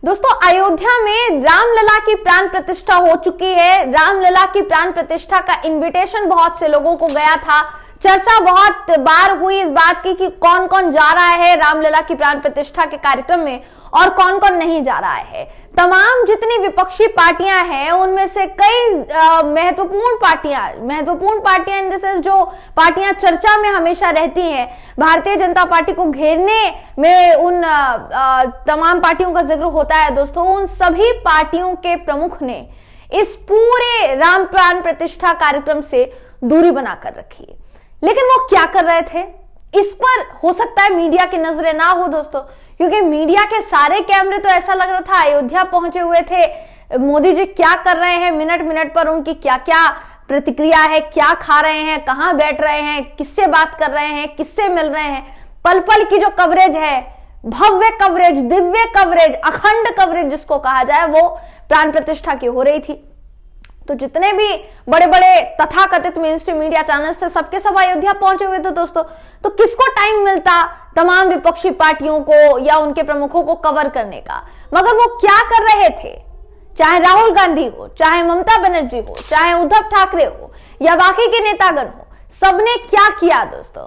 दोस्तों, अयोध्या में रामलला की प्राण प्रतिष्ठा हो चुकी है। रामलला की प्राण प्रतिष्ठा का इनविटेशन बहुत से लोगों को गया था। चर्चा बहुत बार हुई इस बात की कि कौन कौन जा रहा है रामलला की प्राण प्रतिष्ठा के कार्यक्रम में और कौन कौन नहीं जा रहा है। तमाम जितनी विपक्षी पार्टियां हैं उनमें से कई महत्वपूर्ण पार्टियां इन द सेंस जो पार्टियां चर्चा में हमेशा रहती हैं, भारतीय जनता पार्टी को घेरने में उन तमाम पार्टियों का जिक्र होता है। दोस्तों, उन सभी पार्टियों के प्रमुख ने इस पूरे राम प्राण प्रतिष्ठा कार्यक्रम से दूरी बनाकर रखी है। लेकिन वो क्या कर रहे थे, इस पर हो सकता है मीडिया की नजरें ना हो दोस्तों, क्योंकि मीडिया के सारे कैमरे तो ऐसा लग रहा था अयोध्या पहुंचे हुए थे। मोदी जी क्या कर रहे हैं, मिनट मिनट पर उनकी क्या क्या प्रतिक्रिया है, क्या खा रहे हैं, कहां बैठ रहे हैं, किससे बात कर रहे हैं, किससे मिल रहे हैं, पल पल की जो कवरेज है, भव्य कवरेज, दिव्य कवरेज, अखंड कवरेज जिसको कहा जाए, वो प्राण प्रतिष्ठा की हो रही थी। तो जितने भी बड़े बड़े तथाकथित मेन स्ट्रीम मीडिया चैनल्स थे, सबके सब अयोध्या पहुंचे हुए थे दोस्तों। तो किसको टाइम मिलता तमाम विपक्षी पार्टियों को या उनके प्रमुखों को कवर करने का। मगर वो क्या कर रहे थे, चाहे राहुल गांधी हो, चाहे ममता बनर्जी हो, चाहे उद्धव ठाकरे हो या बाकी के नेतागण हो, सबने क्या किया दोस्तों,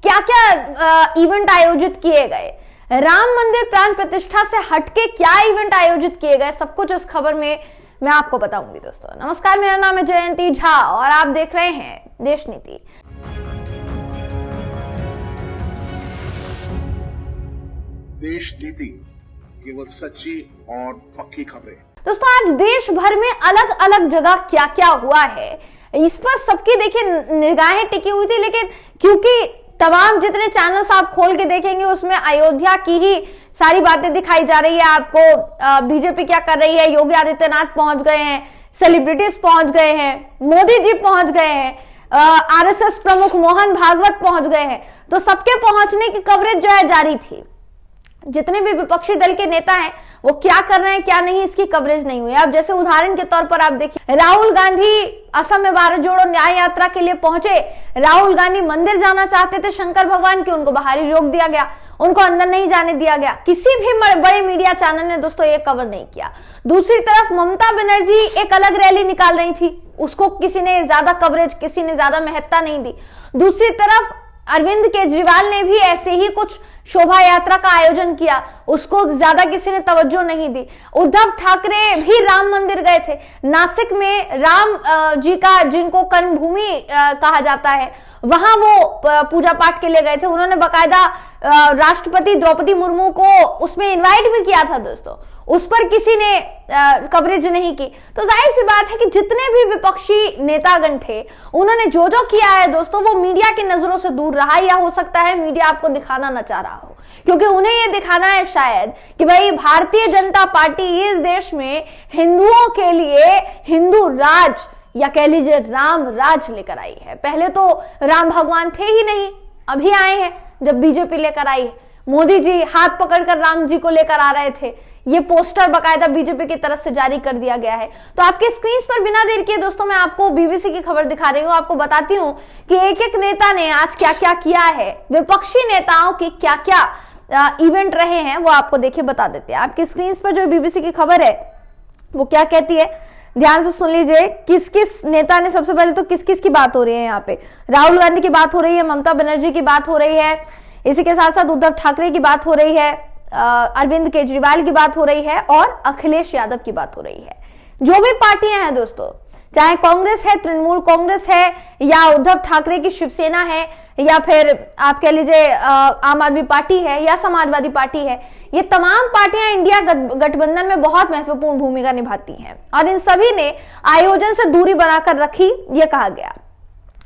क्या क्या इवेंट आयोजित किए गए, राम मंदिर प्राण प्रतिष्ठा से हटके क्या इवेंट आयोजित किए गए, सब कुछ इस खबर में मैं आपको बताऊंगी दोस्तों। नमस्कार, मेरा नाम है जयंती झा और आप देख रहे हैं देश नीति। देश नीति, केवल सच्ची और पक्की खबरें। दोस्तों, आज देश भर में अलग अलग जगह क्या क्या हुआ है, इस पर सबकी देखिए निगाहें टिकी हुई थी। लेकिन क्योंकि तमाम जितने चैनल्स आप खोल के देखेंगे उसमें अयोध्या की ही सारी बातें दिखाई जा रही है आपको। बीजेपी क्या कर रही है, योगी आदित्यनाथ पहुंच गए हैं, सेलिब्रिटीज पहुंच गए हैं, मोदी जी पहुंच गए हैं, आरएसएस प्रमुख मोहन भागवत पहुंच गए हैं। तो सबके पहुंचने की कवरेज जो है जारी थी। जितने भी विपक्षी दल के नेता हैं वो क्या कर रहे हैं क्या नहीं, इसकी कवरेज नहीं हुई। अब जैसे उदाहरण के तौर पर आप देखिए, राहुल गांधी असम में भारत जोड़ो न्याय यात्रा के लिए पहुंचे। राहुल गांधी मंदिर जाना चाहते थे शंकर भगवान की, उनको बाहर ही रोक दिया गया, उनको अंदर नहीं जाने दिया गया। किसी भी बड़े मीडिया चैनल ने दोस्तों ये कवर नहीं किया। दूसरी तरफ ममता बनर्जी एक अलग रैली निकाल रही थी, उसको किसी ने ज्यादा कवरेज, किसी ने ज्यादा महत्ता नहीं दी। दूसरी तरफ अरविंद केजरीवाल ने भी ऐसे ही कुछ शोभा यात्रा का आयोजन किया, उसको ज्यादा किसी ने तवज्जो नहीं दी। उद्धव ठाकरे भी राम मंदिर गए थे, नासिक में राम जी का जिनको कर्मभूमि कहा जाता है, वहां वो पूजा पाठ के लिए गए थे। उन्होंने बकायदा राष्ट्रपति द्रौपदी मुर्मू को उसमें इनवाइट भी किया था दोस्तों, उस पर किसी ने कवरेज नहीं की। तो जाहिर सी बात है कि जितने भी विपक्षी नेतागण थे उन्होंने जो जो किया है दोस्तों वो मीडिया की नजरों से दूर रहा, या हो सकता है मीडिया आपको दिखाना ना चाह रहा हो, क्योंकि उन्हें यह दिखाना है शायद कि भाई भारतीय जनता पार्टी इस देश में हिंदुओं के लिए हिंदू राज या कह लीजिए राम राज लेकर आई है। पहले तो राम भगवान थे ही नहीं, अभी आए हैं जब बीजेपी लेकर आई है। मोदी जी हाथ पकड़कर राम जी को लेकर आ रहे थे, ये पोस्टर बकायदा बीजेपी की तरफ से जारी कर दिया गया है। तो आपके स्क्रीन पर बिना देर किए दोस्तों मैं आपको बीबीसी की खबर दिखा रही हूँ, आपको बताती हूँ कि एक एक नेता ने आज क्या क्या किया है, विपक्षी नेताओं की क्या क्या इवेंट रहे हैं वो आपको देखिए बता देते हैं। आपकी स्क्रीन पर जो बीबीसी की खबर है वो क्या कहती है, ध्यान से सुन लीजिए। किस किस नेता ने, सबसे पहले तो किस किस की बात हो रही है यहाँ पे, राहुल गांधी की बात हो रही है, ममता बनर्जी की बात हो रही है, इसी के साथ साथ उद्धव ठाकरे की बात हो रही है, अरविंद केजरीवाल की बात हो रही है और अखिलेश यादव की बात हो रही है। जो भी पार्टियां हैं दोस्तों, चाहे कांग्रेस है, तृणमूल कांग्रेस है, या उद्धव ठाकरे की शिवसेना है, या फिर आप कह लीजिए आम आदमी पार्टी है या समाजवादी पार्टी है, ये तमाम पार्टियां इंडिया गठबंधन में बहुत महत्वपूर्ण भूमिका निभाती हैं और इन सभी ने आयोजन से दूरी बनाकर रखी। ये कहा गया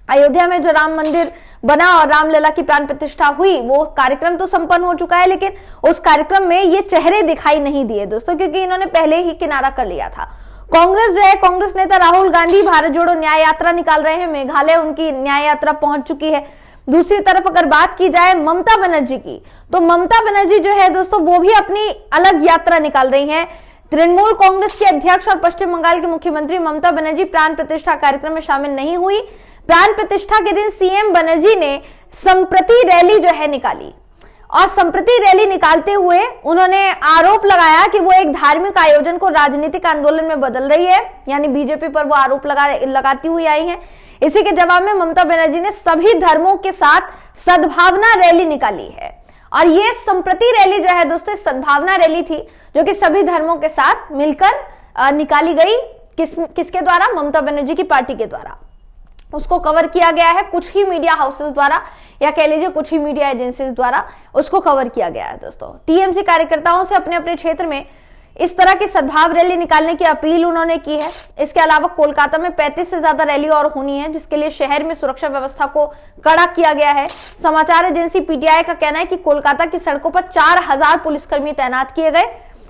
अयोध्या में जो राम मंदिर बना और रामलला की प्राण प्रतिष्ठा हुई, वो कार्यक्रम तो संपन्न हो चुका है, लेकिन उस कार्यक्रम में ये चेहरे दिखाई नहीं दिए दोस्तों, क्योंकि इन्होंने पहले ही किनारा कर लिया था। कांग्रेस जो है, कांग्रेस नेता राहुल गांधी भारत जोड़ो न्याय यात्रा निकाल रहे हैं, मेघालय उनकी न्याय यात्रा पहुंच चुकी है। दूसरी तरफ अगर बात की जाए ममता बनर्जी की, तो ममता बनर्जी जो है दोस्तों वो भी अपनी अलग यात्रा निकाल रही हैं। तृणमूल कांग्रेस के अध्यक्ष और पश्चिम बंगाल के मुख्यमंत्री ममता बनर्जी प्राण प्रतिष्ठा कार्यक्रम में शामिल नहीं हुई। प्राण प्रतिष्ठा के दिन सीएम बनर्जी ने संप्रति रैली जो है निकाली और संप्रति रैली निकालते हुए उन्होंने आरोप लगाया कि वो एक धार्मिक आयोजन को राजनीतिक आंदोलन में बदल रही है, यानी बीजेपी पर वो आरोप लगाती हुई आई है। इसी के जवाब में ममता बनर्जी ने सभी धर्मों के साथ सद्भावना रैली निकाली है। और ये संप्रति रैली जो है दोस्तों सद्भावना रैली थी, जो कि सभी धर्मों के साथ मिलकर निकाली गई। किसके द्वारा? ममता बनर्जी की पार्टी के द्वारा। उसको कवर किया गया है कुछ ही मीडिया हाउसेस द्वारा, या कह लीजिए कुछ ही मीडिया एजेंसीज द्वारा उसको कवर किया गया है। दोस्तों टीएमसी कार्यकर्ताओं से अपने अपने क्षेत्र में इस तरह की सद्भाव रैली निकालने की अपील उन्होंने की है। इसके अलावा कोलकाता में 35 से ज्यादा रैली और होनी है, जिसके लिए शहर में सुरक्षा व्यवस्था को कड़ा किया गया है। समाचार एजेंसी पीटीआई का कहना है कि कोलकाता की सड़कों पर 4000 पुलिसकर्मी तैनात किए गए।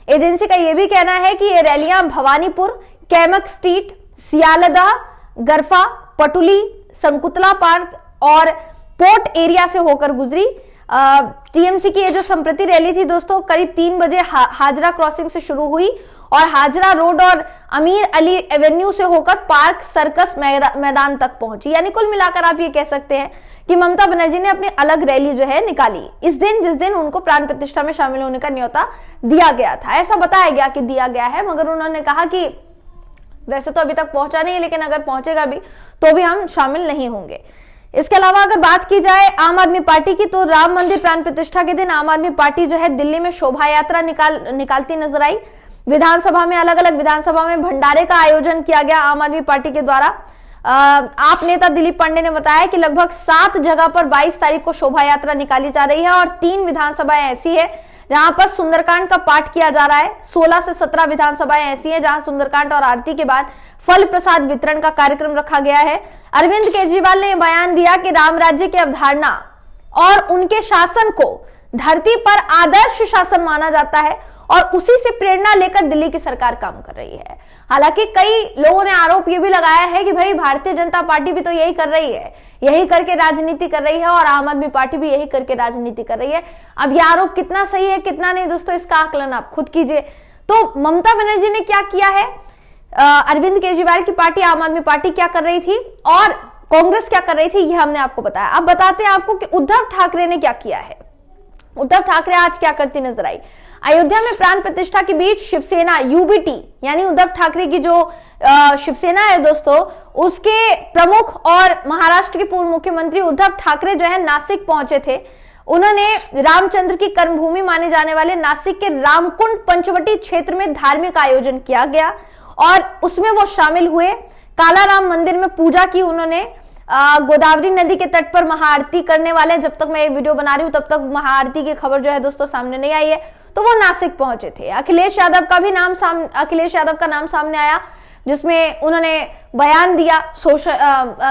एजेंसी का यह भी कहना है कि ये रैलियां भवानीपुर, कैमक स्ट्रीट, सियालदह, गरफा, पटुली, संकुतला पार्क और पोर्ट एरिया से होकर गुजरी। टीएमसी की ये जो संप्रति रैली थी दोस्तों करीब 3 बजे हाजरा क्रॉसिंग से शुरू हुई और हाजरा रोड और अमीर अली एवेन्यू से होकर पार्क सर्कस मैदान तक पहुंची। यानी कुल मिलाकर आप ये कह सकते हैं कि ममता बनर्जी ने अपनी अलग रैली जो है निकाली इस दिन, जिस दिन उनको प्राण प्रतिष्ठा में शामिल होने का न्योता दिया गया था। ऐसा बताया गया कि दिया गया है, मगर उन्होंने कहा कि वैसे तो अभी तक पहुंचा नहीं है, लेकिन अगर पहुंचेगा भी तो भी हम शामिल नहीं होंगे। इसके अलावा अगर बात की जाए आम आदमी पार्टी की, तो राम मंदिर प्राण प्रतिष्ठा के दिन आम आदमी पार्टी जो है दिल्ली में शोभा यात्रा निकालती नजर आई। विधानसभा में अलग अलग विधानसभा में भंडारे का आयोजन किया गया आम आदमी पार्टी के द्वारा। आप नेता दिलीप पांडे ने बताया कि लगभग 7 जगह पर 22 तारीख को शोभा यात्रा निकाली जा रही है और 3 विधानसभाएं ऐसी है जहां पर सुंदरकांड का पाठ किया जा रहा है। 16 से 17 विधानसभाएं ऐसी हैं जहां सुंदरकांड और आरती के बाद फल प्रसाद वितरण का कार्यक्रम रखा गया है। अरविंद केजरीवाल ने बयान दिया कि राम राज्य की अवधारणा और उनके शासन को धरती पर आदर्श शासन माना जाता है और उसी से प्रेरणा लेकर दिल्ली की सरकार काम कर रही है। हालांकि कई लोगों ने आरोप ये भी लगाया है कि भाई भारतीय जनता पार्टी भी तो यही कर रही है, यही करके राजनीति कर रही है और आम आदमी पार्टी भी यही करके राजनीति कर रही है। अब ये आरोप कितना सही है कितना नहीं दोस्तों, इसका आकलन आप खुद कीजिए। तो ममता बनर्जी ने क्या किया है, अरविंद केजरीवाल की पार्टी आम आदमी पार्टी क्या कर रही थी और कांग्रेस क्या कर रही थी, ये हमने आपको बताया। अब बताते हैं आपको कि उद्धव ठाकरे ने क्या किया है। उद्धव ठाकरे आज क्या करती नजर आई। अयोध्या में प्राण प्रतिष्ठा के बीच शिवसेना यूबीटी यानी उद्धव ठाकरे की जो शिवसेना है दोस्तों, उसके प्रमुख और महाराष्ट्र के पूर्व मुख्यमंत्री उद्धव ठाकरे जो है नासिक पहुंचे थे। उन्होंने रामचंद्र की कर्मभूमि माने जाने वाले नासिक के रामकुंड पंचवटी क्षेत्र में धार्मिक आयोजन किया गया और उसमें वो शामिल हुए। कालाराम मंदिर में पूजा की उन्होंने। गोदावरी नदी के तट पर महाआरती करने वाले, जब तक मैं ये वीडियो बना रही हूं तब तक महाआरती की खबर जो है दोस्तों सामने नहीं आई है, तो वो नासिक पहुंचे थे। अखिलेश यादव का नाम सामने आया, जिसमें उन्होंने बयान दिया,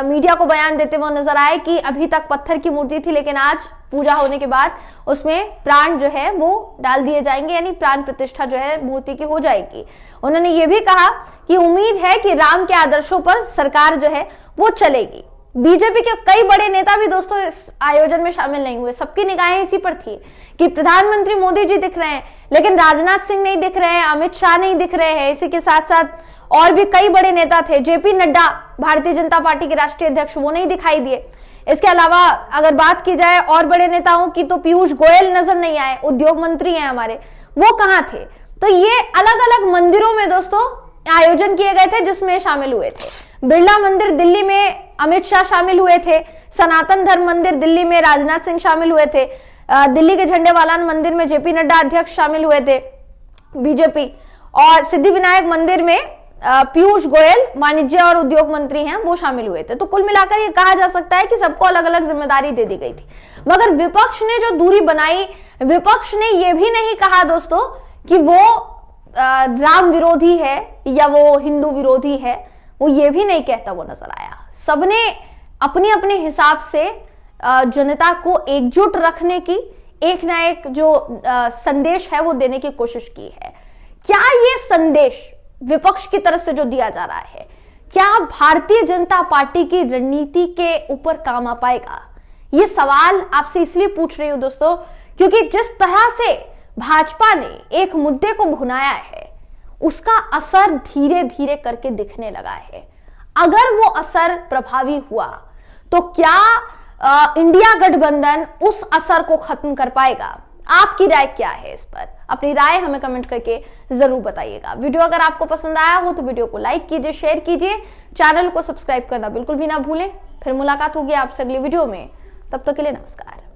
मीडिया को बयान देते हुए नजर आए कि अभी तक पत्थर की मूर्ति थी लेकिन आज पूजा होने के बाद उसमें प्राण जो है वो डाल दिए जाएंगे, यानी प्राण प्रतिष्ठा जो है मूर्ति की हो जाएगी। उन्होंने ये भी कहा कि उम्मीद है कि राम के आदर्शों पर सरकार जो है वो चलेगी। बीजेपी के कई बड़े नेता भी दोस्तों इस आयोजन में शामिल नहीं हुए। सबकी निगाहें इसी पर थी कि प्रधानमंत्री मोदी जी दिख रहे हैं लेकिन राजनाथ सिंह नहीं दिख रहे हैं, अमित शाह नहीं दिख रहे हैं। इसी के साथ साथ और भी कई बड़े नेता थे। जेपी नड्डा भारतीय जनता पार्टी के राष्ट्रीय अध्यक्ष, वो नहीं दिखाई दिए। इसके अलावा अगर बात की जाए और बड़े नेताओं की, तो पीयूष गोयल नजर नहीं आए, उद्योग मंत्री हैं हमारे, वो कहां थे। तो ये अलग अलग मंदिरों में दोस्तों आयोजन किए गए थे जिसमें शामिल हुए थे। बिरला मंदिर दिल्ली में अमित शाह शामिल हुए थे। सनातन धर्म मंदिर दिल्ली में राजनाथ सिंह शामिल हुए थे। दिल्ली के झंडेवालान मंदिर में जेपी नड्डा अध्यक्ष शामिल हुए थे बीजेपी। और सिद्धि विनायक मंदिर में पीयूष गोयल वाणिज्य और उद्योग मंत्री हैं, वो शामिल हुए थे। तो कुल मिलाकर ये कहा जा सकता है कि सबको अलग अलग जिम्मेदारी दे दी गई थी। मगर विपक्ष ने जो दूरी बनाई, विपक्ष ने ये भी नहीं कहा दोस्तों कि वो राम विरोधी है या वो हिंदू विरोधी है, वो ये भी नहीं कहता वो नजर आया। सबने अपने अपने हिसाब से जनता को एकजुट रखने की एक ना एक जो संदेश है वो देने की कोशिश की है। क्या ये संदेश विपक्ष की तरफ से जो दिया जा रहा है, क्या भारतीय जनता पार्टी की रणनीति के ऊपर काम आ पाएगा? ये सवाल आपसे इसलिए पूछ रही हूं दोस्तों क्योंकि जिस तरह से भाजपा ने एक मुद्दे को भुनाया है, उसका असर धीरे धीरे करके दिखने लगा है। अगर वो असर प्रभावी हुआ तो क्या इंडिया गठबंधन उस असर को खत्म कर पाएगा? आपकी राय क्या है इस पर? अपनी राय हमें कमेंट करके जरूर बताइएगा। वीडियो अगर आपको पसंद आया हो तो वीडियो को लाइक कीजिए, शेयर कीजिए, चैनल को सब्सक्राइब करना बिल्कुल भी ना भूलें। फिर मुलाकात होगी आपसे अगली वीडियो में, तब तक के लिए नमस्कार।